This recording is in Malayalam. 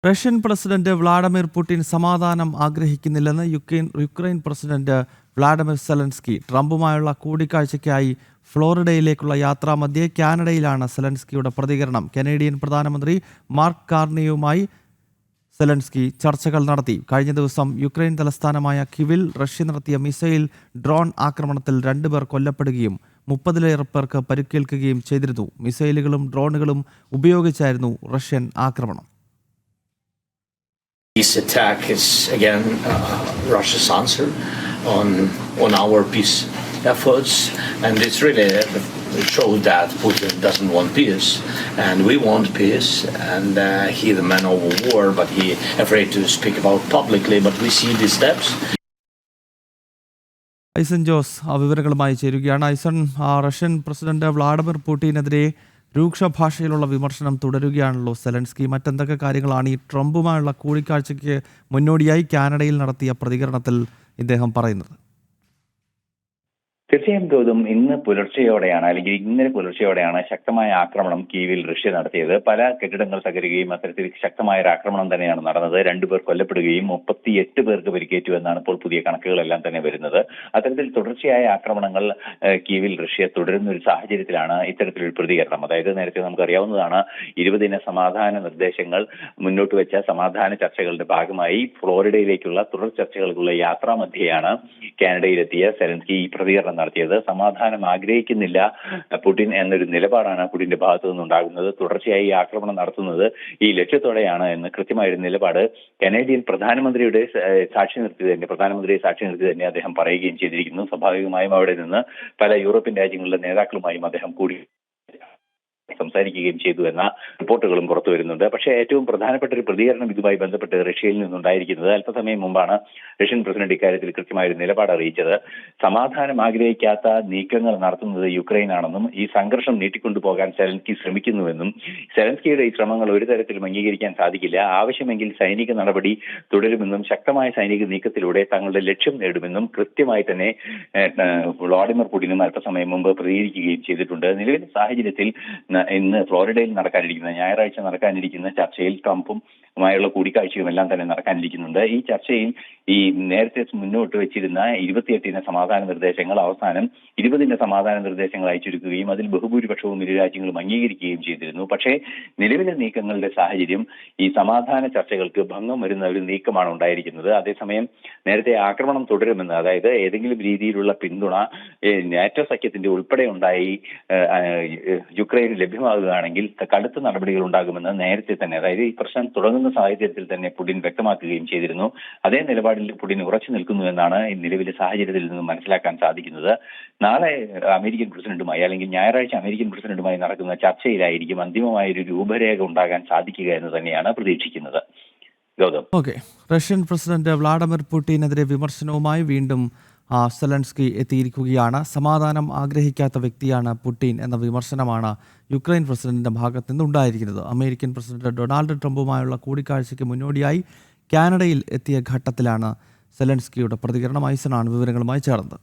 റഷ്യൻ പ്രസിഡന്റ് വ്ളാഡിമിർ പുടിൻ സമാധാനം ആഗ്രഹിക്കുന്നില്ലെന്ന് യുക്രൈൻ പ്രസിഡന്റ് വ്ളാഡിമിർ സെലൻസ്കി. ട്രംപുമായുള്ള കൂടിക്കാഴ്ചയ്ക്കായി ഫ്ലോറിഡയിലേക്കുള്ള യാത്രാമധ്യേ കാനഡയിലാണ് സെലൻസ്കിയുടെ പ്രതികരണം. കനേഡിയൻ പ്രധാനമന്ത്രി മാർക്ക് കാർണിയുമായി സെലൻസ്കി ചർച്ചകൾ നടത്തി. കഴിഞ്ഞ ദിവസം യുക്രൈൻ തലസ്ഥാനമായ കീവിൽ റഷ്യ നടത്തിയ മിസൈൽ ഡ്രോൺ ആക്രമണത്തിൽ 2 പേർ കൊല്ലപ്പെടുകയും 30-ലേറെ പേർക്ക് പരിക്കേൽക്കുകയും ചെയ്തിരുന്നു. മിസൈലുകളും ഡ്രോണുകളും ഉപയോഗിച്ചായിരുന്നു റഷ്യൻ ആക്രമണം. This attack is again Russia's answer on our peace efforts, and it's really showed that Putin doesn't want peace, and we want peace. And he's the man of war, but he afraid to speak about publicly. But we see these steps. ഐസൻ ജോസ് വിവരങ്ങളുമായി ചേരുകയാണ്. ഐസൻ, റഷ്യൻ പ്രസിഡന്റ് വ്ളാഡിമിർ പുടിനെതിരെ രൂക്ഷ ഭാഷയിലുള്ള വിമർശനം തുടരുകയാണല്ലോ സെലൻസ്കി. മറ്റെന്തൊക്കെ കാര്യങ്ങളാണ് ഈ ട്രംപുമായുള്ള കൂടിക്കാഴ്ചയ്ക്ക് മുന്നോടിയായി കാനഡയിൽ നടത്തിയ പ്രതികരണത്തിൽ ഇദ്ദേഹം പറയുന്നത്? തീർച്ചയായും ഗൗതം, ഇന്നലെ പുലർച്ചെയോടെയാണ് ശക്തമായ ആക്രമണം കീവിൽ റഷ്യ നടത്തിയത്. പല കെട്ടിടങ്ങൾ തകരുകയും അത്തരത്തിൽ ശക്തമായ ഒരു ആക്രമണം തന്നെയാണ് നടന്നത്. 2 പേർ കൊല്ലപ്പെടുകയും 38 പേർക്ക് പരിക്കേറ്റു എന്നാണ് ഇപ്പോൾ പുതിയ കണക്കുകളെല്ലാം തന്നെ വരുന്നത്. അത്തരത്തിൽ തുടർച്ചയായ ആക്രമണങ്ങൾ കീവിൽ റഷ്യ തുടരുന്ന ഒരു സാഹചര്യത്തിലാണ് ഇത്തരത്തിലൊരു പ്രതികരണം. അതായത് നേരത്തെ നമുക്കറിയാവുന്നതാണ്, 20 ദിന സമാധാന നിർദ്ദേശങ്ങൾ മുന്നോട്ട് വെച്ച സമാധാന ചർച്ചകളുടെ ഭാഗമായി ഫ്ലോറിഡയിലേക്കുള്ള തുടർ ചർച്ചകൾക്കുള്ള യാത്രാമധ്യയാണ് കാനഡയിലെത്തിയ സെലൻസ്കി ഈ പ്രതികരണം നടത്തിയത്. സമാധാനം ആഗ്രഹിക്കുന്നില്ല പുടിൻ എന്നൊരു നിലപാടാണ് പുടിന്റെ ഭാഗത്തു നിന്നുണ്ടാകുന്നത്. തുടർച്ചയായി ആക്രമണം നടത്തുന്നത് ഈ ലക്ഷ്യത്തോടെയാണ് എന്ന് കൃത്യമായൊരു നിലപാട് കനേഡിയൻ പ്രധാനമന്ത്രിയെ സാക്ഷി നിർത്തി തന്നെ അദ്ദേഹം പറയുകയും ചെയ്തിരിക്കുന്നു. സ്വാഭാവികമായും അവിടെ നിന്ന് പല യൂറോപ്യൻ രാജ്യങ്ങളിലെ നേതാക്കളുമായും അദ്ദേഹം കൂടി സംസാരിക്കുകയും ചെയ്തു എന്ന റിപ്പോർട്ടുകളും പുറത്തു വരുന്നുണ്ട്. പക്ഷേ ഏറ്റവും പ്രധാനപ്പെട്ട ഒരു പ്രതികരണം ഇതുമായി ബന്ധപ്പെട്ട് റഷ്യയിൽ നിന്നുണ്ടായിരിക്കുന്നത് അല്പസമയം മുമ്പാണ്. റഷ്യൻ പ്രസിഡന്റ് ഇക്കാര്യത്തിൽ കൃത്യമായ ഒരു നിലപാട് അറിയിച്ചത്. സമാധാനം ആഗ്രഹിക്കാത്ത നീക്കങ്ങൾ നടത്തുന്നത് യുക്രൈനാണെന്നും ഈ സംഘർഷം നീട്ടിക്കൊണ്ടുപോകാൻ സെലൻസ്കി ശ്രമിക്കുന്നുവെന്നും സെലൻസ്കിയുടെ ഈ ശ്രമങ്ങൾ ഒരു തരത്തിലും അംഗീകരിക്കാൻ സാധിക്കില്ല, ആവശ്യമെങ്കിൽ സൈനിക നടപടി തുടരുമെന്നും ശക്തമായ സൈനിക നീക്കത്തിലൂടെ തങ്ങളുടെ ലക്ഷ്യം നേടുമെന്നും കൃത്യമായി തന്നെ വ്ളാഡിമിർ പുടിനും അല്പസമയം മുമ്പ് പ്രതികരിക്കുകയും ചെയ്തിട്ടുണ്ട്. നിലവിലെ സാഹചര്യത്തിൽ ഇന്ന് ഫ്ലോറിഡയിൽ ഞായറാഴ്ച നടക്കാനിരിക്കുന്ന ചർച്ചയിൽ ട്രംപുമായുള്ള കൂടിക്കാഴ്ചയും എല്ലാം തന്നെ നടക്കാനിരിക്കുന്നുണ്ട്. ഈ ചർച്ചയിൽ ഈ നേരത്തെ മുന്നോട്ട് വെച്ചിരുന്ന 28 സമാധാന നിർദ്ദേശങ്ങൾ അവസാനം 20 സമാധാന നിർദ്ദേശങ്ങളായി ചുരുക്കുകയും അതിൽ ബഹുഭൂരിപക്ഷവും ഇരു രാജ്യങ്ങളും അംഗീകരിക്കുകയും ചെയ്തിരുന്നു. പക്ഷേ നിലവിലെ നീക്കങ്ങളുടെ സാഹചര്യം ഈ സമാധാന ചർച്ചകൾക്ക് ഭംഗം വരുന്ന ഒരു നീക്കമാണ് ഉണ്ടായിരിക്കുന്നത്. അതേസമയം നേരത്തെ ആക്രമണം തുടരുമെന്ന്, അതായത് ഏതെങ്കിലും രീതിയിലുള്ള പിന്തുണ നാറ്റോ സഖ്യത്തിന്റെ ഉൾപ്പെടെ ഉണ്ടായി യുക്രൈന് ലഭ്യമാകുകയാണെങ്കിൽ കടുത്ത നടപടികൾ ഉണ്ടാകുമെന്ന് നേരത്തെ തന്നെ, അതായത് ഈ പ്രശ്നം തുടങ്ങുന്ന സാഹചര്യത്തിൽ തന്നെ പുടിൻ വ്യക്തമാക്കുകയും ചെയ്തിരുന്നു. അതേ നിലപാടിൽ പുടിൻ ഉറച്ചു നിൽക്കുന്നു എന്നാണ് നിലവിലെ സാഹചര്യത്തിൽ നിന്ന് മനസ്സിലാക്കാൻ സാധിക്കുന്നത്. നാളെ അമേരിക്കൻ പ്രസിഡന്റുമായി അല്ലെങ്കിൽ ഞായറാഴ്ച അമേരിക്കൻ പ്രസിഡന്റുമായി നടക്കുന്ന ചർച്ചയിലായിരിക്കും അന്തിമമായൊരു രൂപരേഖ ഉണ്ടാകാൻ സാധിക്കുക എന്ന് തന്നെയാണ് പ്രതീക്ഷിക്കുന്നത്. ഗൗതം, റഷ്യൻ പ്രസിഡന്റ് വ്ളാഡിമിർ പുടിനെതിരെ വിമർശനവുമായി വീണ്ടും സെലൻസ്കി എത്തിയിരിക്കുകയാണ്. സമാധാനം ആഗ്രഹിക്കാത്ത വ്യക്തിയാണ് പുടിൻ എന്ന വിമർശനമാണ് യുക്രൈൻ പ്രസിഡന്റിന്റെ ഭാഗത്ത് നിന്നുണ്ടായിരിക്കുന്നത്. അമേരിക്കൻ പ്രസിഡന്റ് ഡൊണാൾഡ് ട്രംപുമായുള്ള കൂടിക്കാഴ്ചയ്ക്ക് മുന്നോടിയായി കാനഡയിൽ എത്തിയ ഘട്ടത്തിലാണ് സെലൻസ്കിയുടെ പ്രതികരണം. ഐസനാണ് വിവരങ്ങളുമായി ചേർന്നത്.